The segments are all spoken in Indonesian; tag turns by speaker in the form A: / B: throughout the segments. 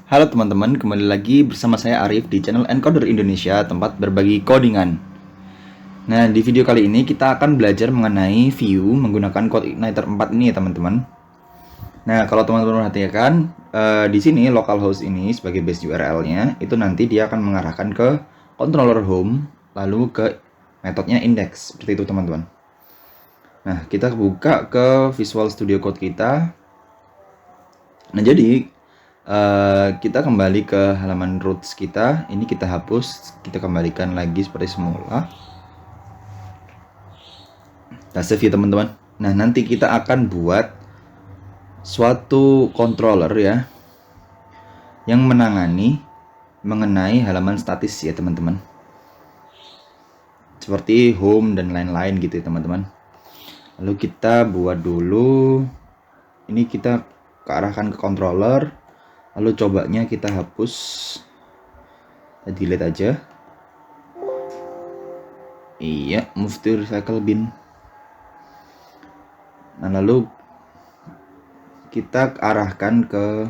A: Halo teman-teman, kembali lagi bersama saya Arif di channel Encoder Indonesia, tempat berbagi codingan. Nah, di video kali ini kita akan belajar mengenai view menggunakan CodeIgniter 4 ini ya teman-teman. Nah, kalau teman-teman perhatikan, di sini localhost ini sebagai base URL-nya, itu nanti dia akan mengarahkan ke controller home, lalu ke metodenya index, seperti itu teman-teman. Nah, kita buka ke Visual Studio Code kita. Nah, jadi kita kembali ke halaman roots kita. Ini kita hapus, kita kembalikan lagi seperti semula. Nah, save ya teman-teman. Nah, nanti kita akan buat suatu controller ya, yang mengenai halaman statis ya teman-teman, seperti home dan lain-lain gitu ya teman-teman. Lalu kita buat dulu, ini kita kearahkan ke controller, lalu cobanya kita hapus, kita delete aja. Iya, move to recycle bin. Nah, lalu kita arahkan ke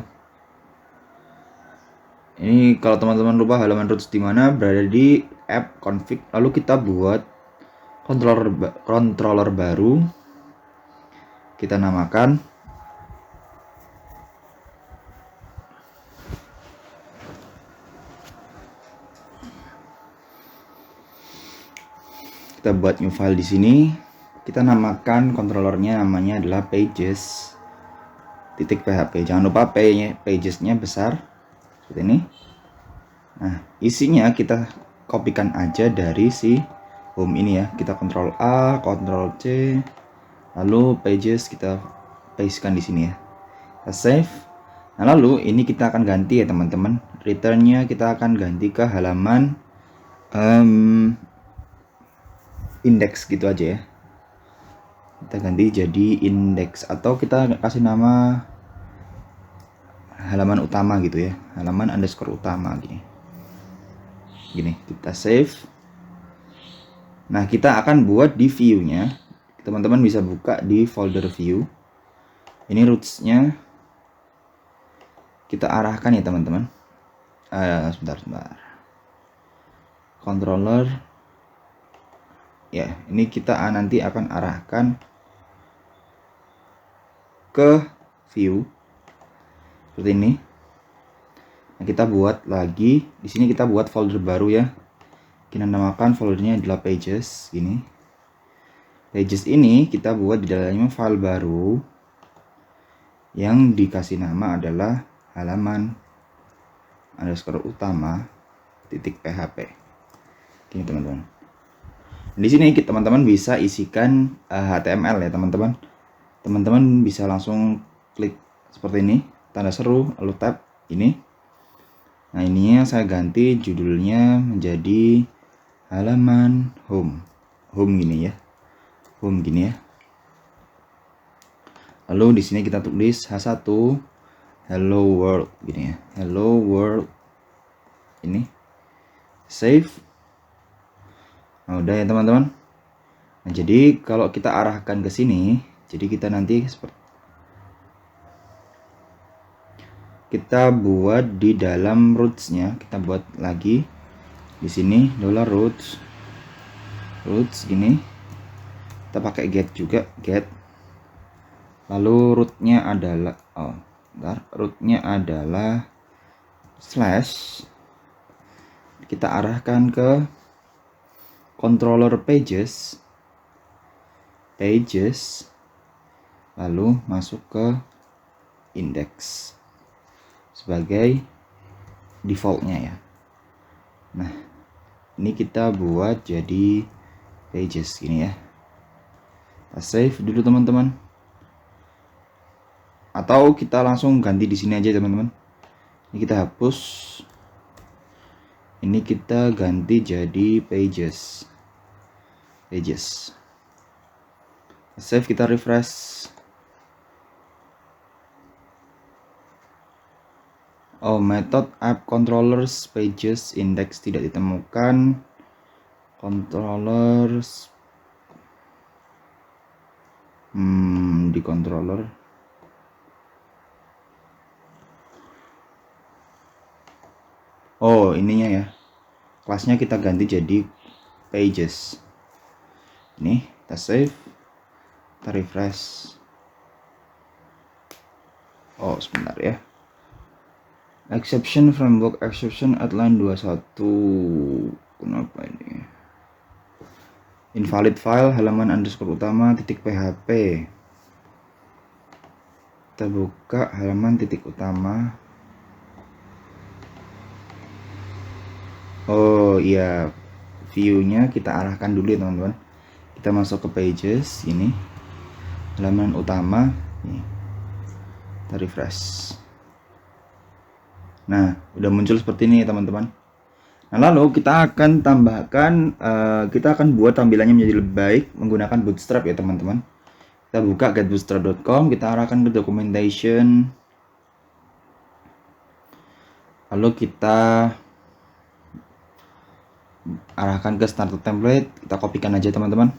A: ini. Kalau teman-teman lupa halaman roots di mana, berada di app config. Lalu kita buat controller baru, kita namakan kita buat new file di sini. Kita namakan controllernya, namanya adalah pages.php. Jangan lupa pagesnya besar seperti ini. Nah, isinya kita kopikan aja dari si home ini ya. Kita Ctrl A, Ctrl C, lalu pages kita pastekan di sini ya. Kita save. Nah, lalu ini kita akan ganti ya teman-teman. Returnnya kita akan ganti ke halaman index gitu aja ya. Kita ganti jadi index, atau kita kasih nama halaman utama gitu ya, halaman underscore utama gini. Kita save. Nah, kita akan buat di view-nya. Teman-teman bisa buka di folder view. Ini roots-nya kita arahkan ya teman-teman. Sebentar. Controller. Ya, ini kita nanti akan arahkan ke view seperti ini. Nah, kita buat lagi di sini, kita buat folder baru ya. Kita namakan foldernya adalah pages gini. Pages ini kita buat di dalamnya file baru yang dikasih nama adalah halaman underscore utama .php. Gini teman-teman. Di sini teman-teman bisa isikan HTML ya teman-teman. Teman-teman bisa langsung klik seperti ini, tanda seru, lalu tab ini. Nah, ininya saya ganti judulnya menjadi halaman home gini ya, home gini ya. Lalu di sini kita tulis H1 hello world gini ya, hello world. Ini save. Nah, udah ya teman-teman. Nah, jadi kalau kita arahkan ke sini, jadi kita nanti seperti kita buat di dalam roots-nya, kita buat lagi di sini $roots gini. Kita pakai get juga, get. Lalu rootnya adalah rootnya adalah slash. Kita arahkan ke controller pages, lalu masuk ke index sebagai defaultnya ya. Nah, ini kita buat jadi pages gini ya. Kita save dulu teman-teman, atau kita langsung ganti di sini aja teman-teman. Ini kita hapus, ini kita ganti jadi pages. Save, kita refresh. Oh, method app controllers pages index tidak ditemukan. Controllers di controller Oh, ininya ya. Kelasnya kita ganti jadi pages. Ini kita save, kita refresh. Oh, sebentar ya. Exception framework exception at line 21. Kenapa ini? Invalid file halaman underscore utama titik php. Kita buka halaman titik utama. Oh iya, view-nya kita arahkan dulu ya teman-teman. Kita masuk ke pages ini, halaman utama ini. Kita refresh. Nah, udah muncul seperti ini ya teman-teman. Nah, lalu kita akan tambahkan, kita akan buat tampilannya menjadi lebih baik menggunakan Bootstrap ya teman-teman. Kita buka getbootstrap.com, kita arahkan ke documentation. Lalu kita arahkan ke starter template, kita kopikan aja teman-teman.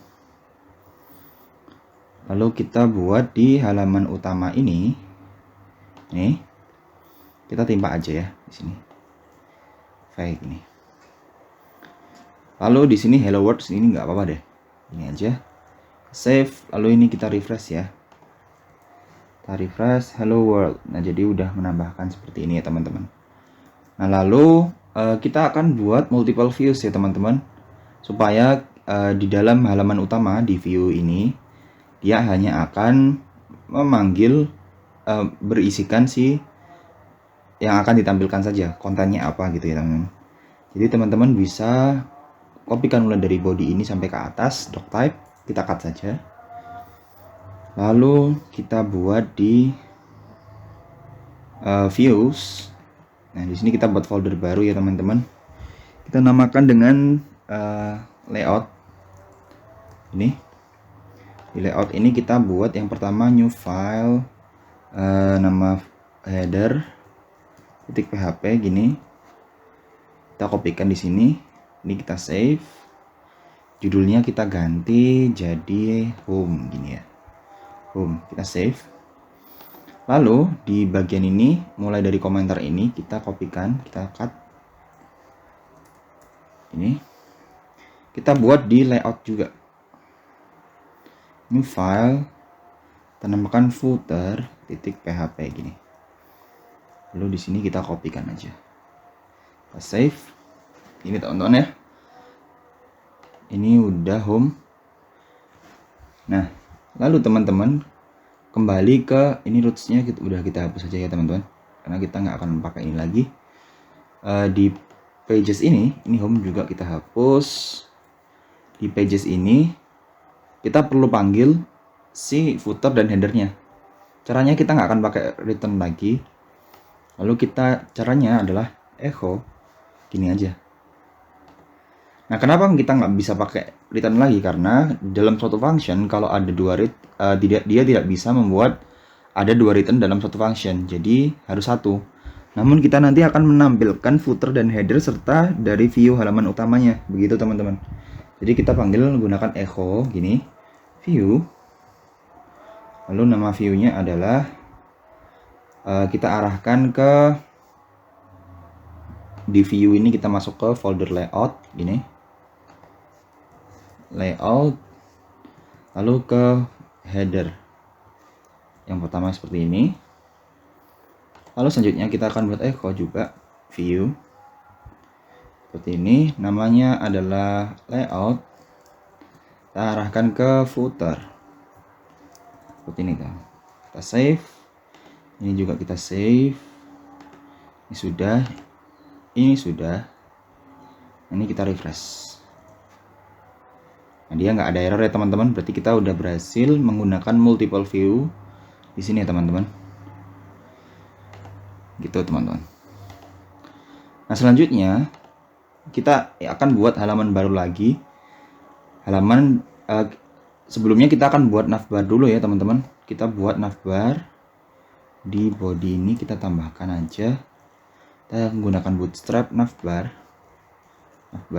A: Lalu kita buat di halaman utama ini. Nih. Kita timpa aja ya di sini. Kayak gini. Lalu di sini hello world ini nggak apa-apa deh. Ini aja. Save, lalu ini kita refresh ya. Kita refresh hello world. Nah, jadi udah menambahkan seperti ini ya teman-teman. Nah, lalu kita akan buat multiple views ya teman-teman. Supaya di dalam halaman utama di view ini dia hanya akan memanggil berisikan si yang akan ditampilkan saja, kontennya apa gitu ya teman-teman. Jadi teman-teman bisa kopikan mulai dari body ini sampai ke atas, doc type, kita cut saja. Lalu kita buat di views. Nah, di sini kita buat folder baru ya teman-teman. Kita namakan dengan layout. Ini. Di layout ini kita buat yang pertama new file, nama header titik php gini. Kita kopikan di sini. Ini kita save. Judulnya kita ganti jadi home gini ya. Home, kita save. Lalu di bagian ini mulai dari komentar ini kita kopikan, kita cut. Ini kita buat di layout juga. New file, tanamkan footer titik php gini. Lalu di sini kita kopikan aja. Kita save. Ini teman-teman ya. Ini udah home. Nah, lalu teman-teman kembali ke ini rootsnya udah kita hapus aja ya teman-teman, karena kita nggak akan pakai ini lagi. Di pages ini home juga kita hapus. Di pages ini kita perlu panggil si footer dan headernya. Caranya kita nggak akan pakai return lagi. Lalu caranya adalah echo gini aja. Nah, kenapa kita nggak bisa pakai return lagi? Karena dalam suatu function kalau ada dua dia tidak bisa membuat ada dua return dalam suatu function. Jadi harus satu. Namun kita nanti akan menampilkan footer dan header serta dari view halaman utamanya. Begitu teman-teman. Jadi kita panggil menggunakan echo gini, view. Lalu nama view-nya adalah kita arahkan ke di view ini, kita masuk ke folder layout gini. Layout, lalu ke header yang pertama seperti ini. Lalu selanjutnya kita akan buat echo juga view seperti ini, namanya adalah layout. Kita arahkan ke footer seperti ini kan. Kita save, ini juga kita save. Ini sudah, ini kita refresh. Nah, dia nggak ada error ya teman-teman, berarti kita udah berhasil menggunakan multiple view di sini ya teman-teman. Gitu teman-teman. Nah, selanjutnya kita akan buat halaman baru lagi. Halaman sebelumnya kita akan buat navbar dulu ya teman-teman. Kita buat navbar di body ini, kita tambahkan aja. Kita menggunakan bootstrap navbar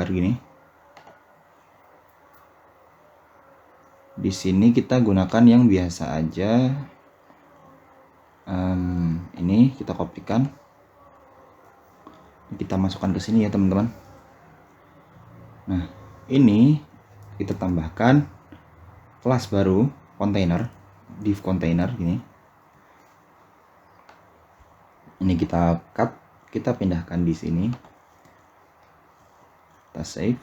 A: gini. Di sini kita gunakan yang biasa aja. Ini kita kopikan. Kita masukkan ke sini ya teman-teman. Nah, ini kita tambahkan kelas baru, container, div container gini. Ini kita cut, kita pindahkan di sini. Kita save.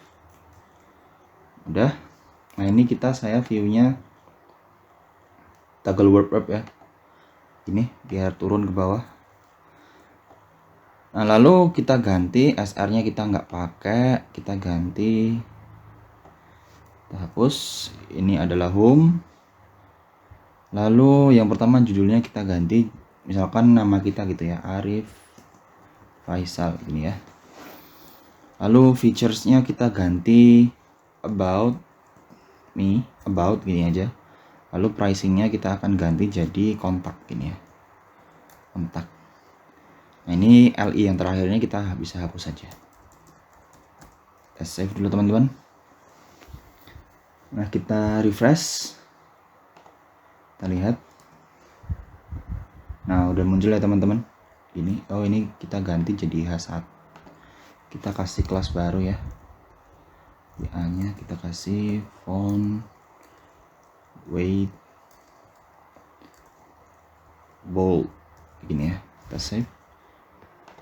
A: Udah. Nah, ini saya view-nya toggle word wrap ya. Ini biar turun ke bawah. Nah, lalu kita ganti SR-nya, kita nggak pakai, kita ganti, kita hapus. Ini adalah home. Lalu yang pertama judulnya kita ganti, misalkan nama kita gitu ya, Arif Faisal ini ya. Lalu features-nya kita ganti about me, about gini aja. Lalu pricing-nya kita akan ganti jadi kontak gini ya, kontak. Nah, ini LI yang terakhirnya kita bisa hapus saja. Kita save dulu teman-teman. Nah, kita refresh. Kita lihat. Nah, udah muncul ya teman-teman. Ini, oh ini kita ganti jadi H1. Kita kasih kelas baru ya. WA-nya kita kasih font, weight, bold, gini ya. Kita save.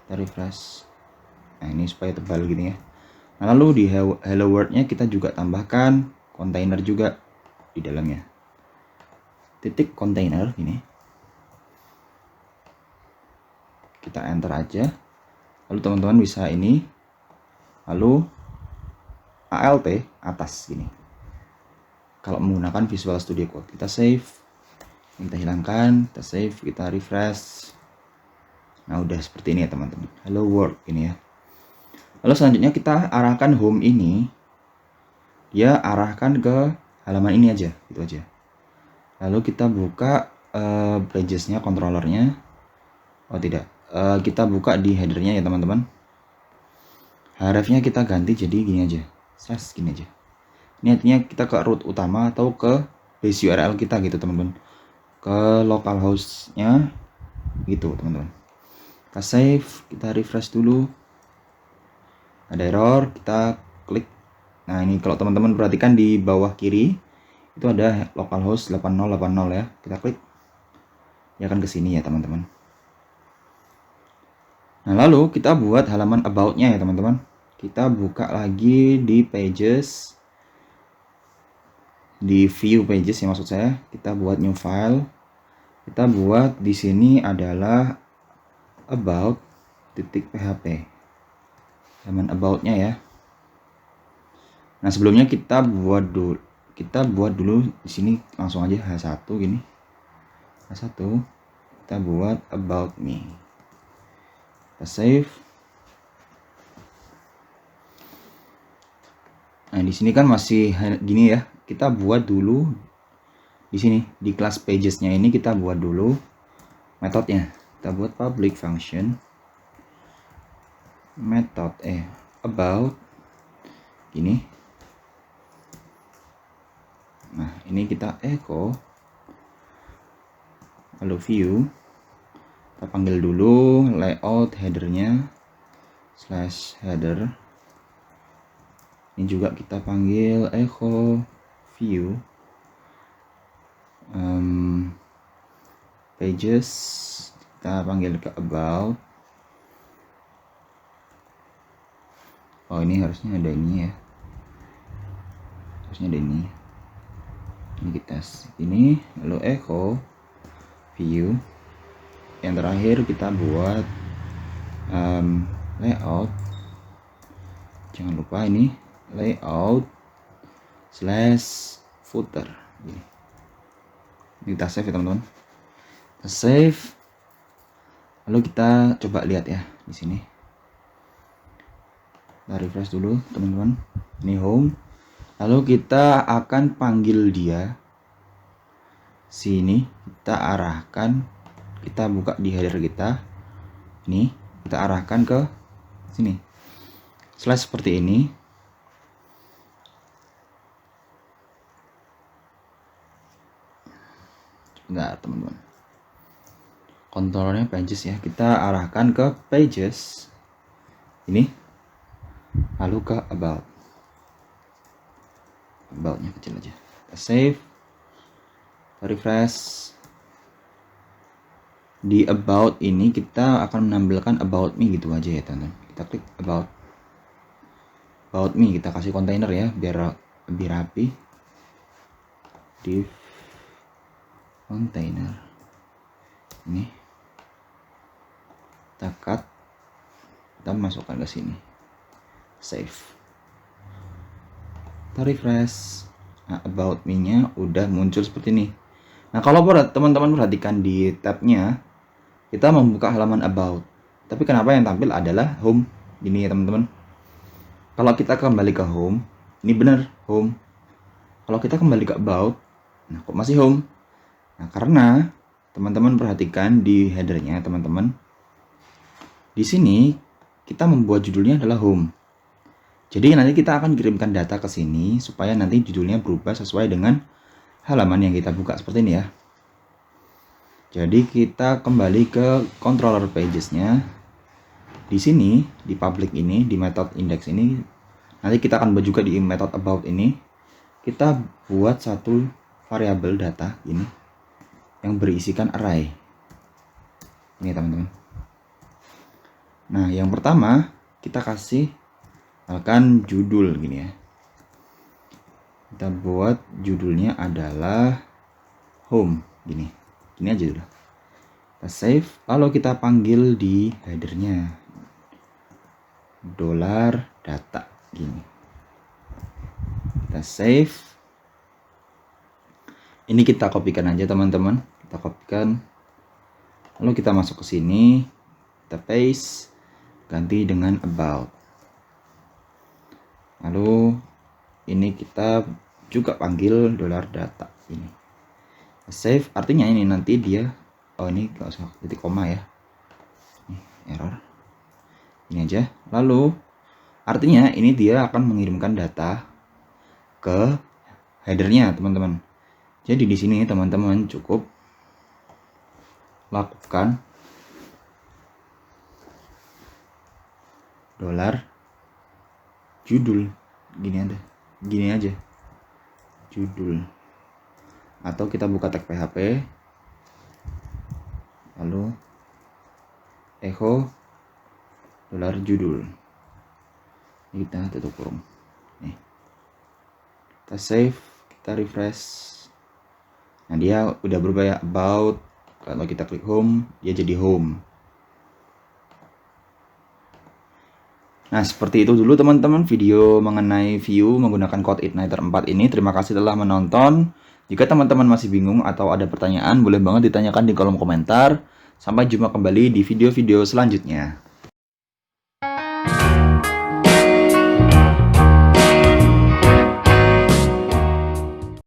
A: Kita refresh. Nah, ini supaya tebal gini ya. Nah, lalu di hello world-nya kita juga tambahkan container juga di dalamnya. Titik container ini. Kita enter aja. Lalu teman-teman bisa ini. Lalu ALT atas gini. Kalau menggunakan Visual Studio Code, kita save. Kita hilangkan, kita save, kita refresh. Nah, udah seperti ini ya teman-teman. Hello world ini ya. Lalu selanjutnya kita arahkan home ini, dia arahkan ke halaman ini aja, gitu aja. Lalu kita buka pages-nya, controllernya. Oh tidak, kita buka di headernya ya teman-teman. Href-nya kita ganti jadi gini aja, slash gini aja. Ini artinya kita ke root utama atau ke base URL kita gitu teman-teman, ke localhost-nya gitu teman-teman. Kita save, kita refresh dulu. Ada error, kita klik. Nah, ini kalau teman-teman perhatikan di bawah kiri itu ada localhost 8080 ya. Kita klik. Ya akan ke sini ya teman-teman. Nah, lalu kita buat halaman about-nya ya teman-teman. Kita buka lagi di pages, di view pages ya maksud saya. Kita buat new file. Kita buat di sini adalah about.php. Halaman about-nya ya. Nah, sebelumnya kita buat dulu di sini langsung aja H1 gini. H1 kita buat about me. Kita save. Nah, di sini kan masih gini ya. Kita buat dulu di sini di kelas pages-nya ini kita buat dulu metodenya. Kita buat public function method about gini. Nah, ini kita echo lalu view. Kita panggil dulu layout headernya /header. Ini juga kita panggil echo view pages. Kita panggil ke about. Oh, ini harusnya ada ini ya, harusnya ada ini kita ini. Lalu echo view. Yang terakhir kita buat layout. Jangan lupa ini layout /footer. Ini kita save ya teman-teman. Kita save. Lalu kita coba lihat ya di sini. Kita refresh dulu teman-teman. Ini home. Lalu kita akan panggil dia sini. Kita arahkan. Kita buka di header kita. Ini kita arahkan ke sini. Slash seperti ini. Enggak teman-teman. Kontrolnya pages ya. Kita arahkan ke pages. ini, lalu ke about-nya kecil aja. Kita save, refresh. Di about ini kita akan menampilkan about me gitu aja ya teman-teman. Kita klik about me, kita kasih kontainer ya biar lebih rapi. Div container ini kita cut, kita masukkan ke sini, save, kita refresh. Nah, about me nya udah muncul seperti ini. Nah, kalau teman-teman perhatikan di tabnya, kita membuka halaman about, tapi kenapa yang tampil adalah home gini ya teman-teman. Kalau kita kembali ke home, ini benar home. Kalau kita kembali ke about, nah kok masih home? Nah, karena teman-teman perhatikan di headernya teman-teman, di sini kita membuat judulnya adalah home. Jadi nanti kita akan kirimkan data ke sini supaya nanti judulnya berubah sesuai dengan halaman yang kita buka seperti ini ya. Jadi kita kembali ke controller pages-nya. Di sini di public ini, di method index ini, nanti kita akan buat juga di method about ini. Kita buat satu variabel data ini yang berisikan array. Ini teman-teman. Nah, yang pertama kita kasih misalkan judul gini ya. Kita buat judulnya adalah home gini. Gini aja dulu. Kita save, lalu kita panggil di headernya $data gini. Kita save. Ini kita kopikan aja teman-teman. Kita kopikan. Lalu kita masuk ke sini, kita paste, ganti dengan about. Lalu ini kita juga panggil $data ini. Save, artinya ini nanti dia, oh ini nggak usah titik koma ya, ini error, ini aja. Lalu artinya ini dia akan mengirimkan data ke headernya teman-teman. Jadi di sini teman-teman cukup lakukan $judul gini aja judul, atau kita buka tag PHP lalu echo $judul, kita tutup kurung nih, kita save, kita refresh. Nah, dia udah berubah ya, about. Kalau kita klik home, dia jadi home. Nah, seperti itu dulu teman-teman video mengenai view menggunakan CodeIgniter 4 ini. Terima kasih telah menonton. Jika teman-teman masih bingung atau ada pertanyaan, boleh banget ditanyakan di kolom komentar. Sampai jumpa kembali di video-video selanjutnya.